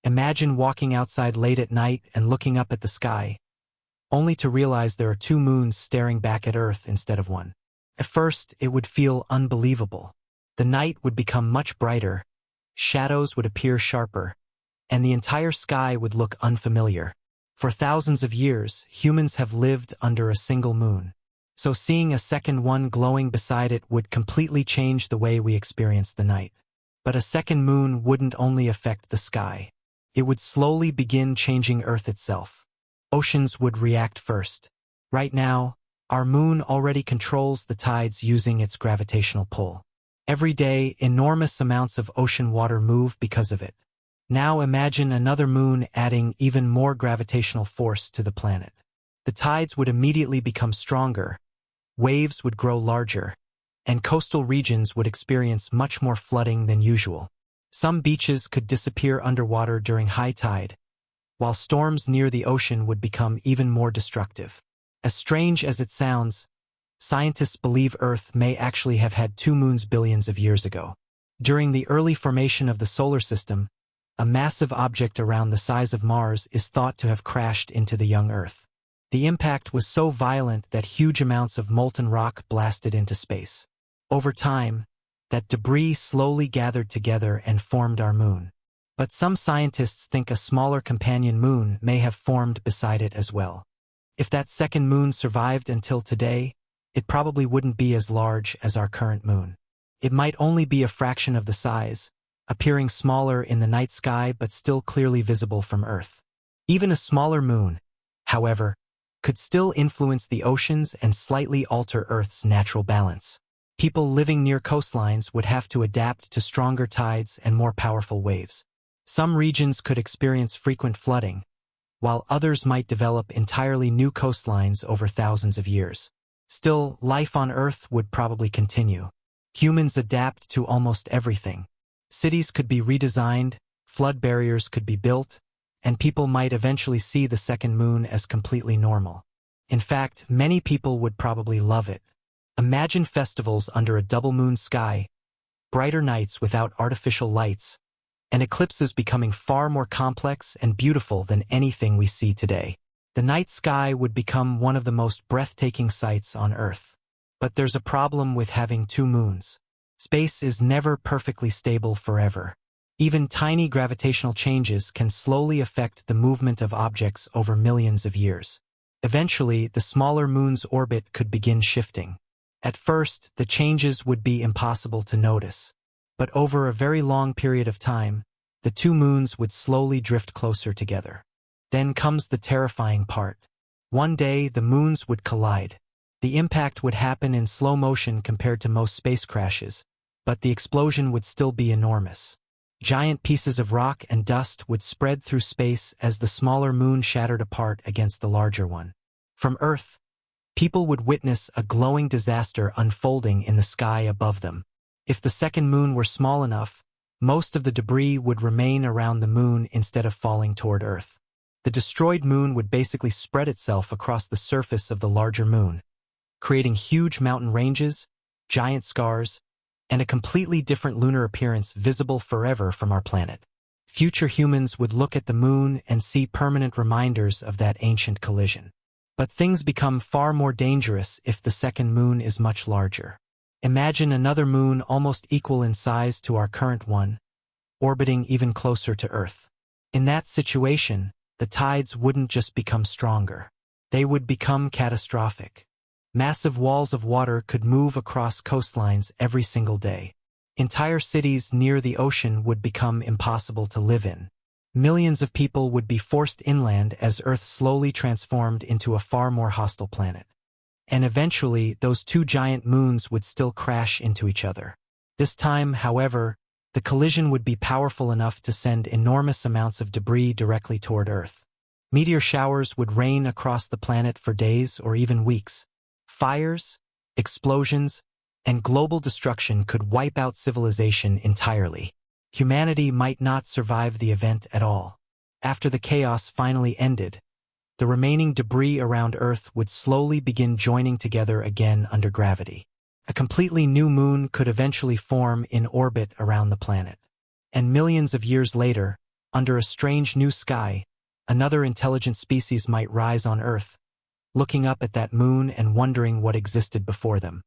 Imagine walking outside late at night and looking up at the sky, only to realize there are two moons staring back at Earth instead of one. At first, it would feel unbelievable. The night would become much brighter, shadows would appear sharper, and the entire sky would look unfamiliar. For thousands of years, humans have lived under a single moon. So seeing a second one glowing beside it would completely change the way we experience the night. But a second moon wouldn't only affect the sky. It would slowly begin changing Earth itself. Oceans would react first. Right now, our moon already controls the tides using its gravitational pull. Every day, enormous amounts of ocean water move because of it. Now imagine another moon adding even more gravitational force to the planet. The tides would immediately become stronger, waves would grow larger, and coastal regions would experience much more flooding than usual. Some beaches could disappear underwater during high tide, while storms near the ocean would become even more destructive. As strange as it sounds, scientists believe Earth may actually have had two moons billions of years ago. During the early formation of the solar system, a massive object around the size of Mars is thought to have crashed into the young Earth. The impact was so violent that huge amounts of molten rock blasted into space. Over time, that debris slowly gathered together and formed our moon. But some scientists think a smaller companion moon may have formed beside it as well. If that second moon survived until today, it probably wouldn't be as large as our current moon. It might only be a fraction of the size, appearing smaller in the night sky but still clearly visible from Earth. Even a smaller moon, however, could still influence the oceans and slightly alter Earth's natural balance. People living near coastlines would have to adapt to stronger tides and more powerful waves. Some regions could experience frequent flooding, while others might develop entirely new coastlines over thousands of years. Still, life on Earth would probably continue. Humans adapt to almost everything. Cities could be redesigned, flood barriers could be built, and people might eventually see the second moon as completely normal. In fact, many people would probably love it. Imagine festivals under a double-moon sky, brighter nights without artificial lights, and eclipses becoming far more complex and beautiful than anything we see today. The night sky would become one of the most breathtaking sights on Earth. But there's a problem with having two moons. Space is never perfectly stable forever. Even tiny gravitational changes can slowly affect the movement of objects over millions of years. Eventually, the smaller moon's orbit could begin shifting. At first, the changes would be impossible to notice. But over a very long period of time, the two moons would slowly drift closer together. Then comes the terrifying part. One day, the moons would collide. The impact would happen in slow motion compared to most space crashes, but the explosion would still be enormous. Giant pieces of rock and dust would spread through space as the smaller moon shattered apart against the larger one. From Earth, people would witness a glowing disaster unfolding in the sky above them. If the second moon were small enough, most of the debris would remain around the moon instead of falling toward Earth. The destroyed moon would basically spread itself across the surface of the larger moon, creating huge mountain ranges, giant scars, and a completely different lunar appearance visible forever from our planet. Future humans would look at the moon and see permanent reminders of that ancient collision. But things become far more dangerous if the second moon is much larger. Imagine another moon almost equal in size to our current one, orbiting even closer to Earth. In that situation, the tides wouldn't just become stronger. They would become catastrophic. Massive walls of water could move across coastlines every single day. Entire cities near the ocean would become impossible to live in. Millions of people would be forced inland as Earth slowly transformed into a far more hostile planet. And eventually, those two giant moons would still crash into each other. This time, however, the collision would be powerful enough to send enormous amounts of debris directly toward Earth. Meteor showers would rain across the planet for days or even weeks. Fires, explosions, and global destruction could wipe out civilization entirely. Humanity might not survive the event at all. After the chaos finally ended, the remaining debris around Earth would slowly begin joining together again under gravity. A completely new moon could eventually form in orbit around the planet. And millions of years later, Under a strange new sky, another intelligent species might rise on Earth, looking up at that moon and wondering what existed before them.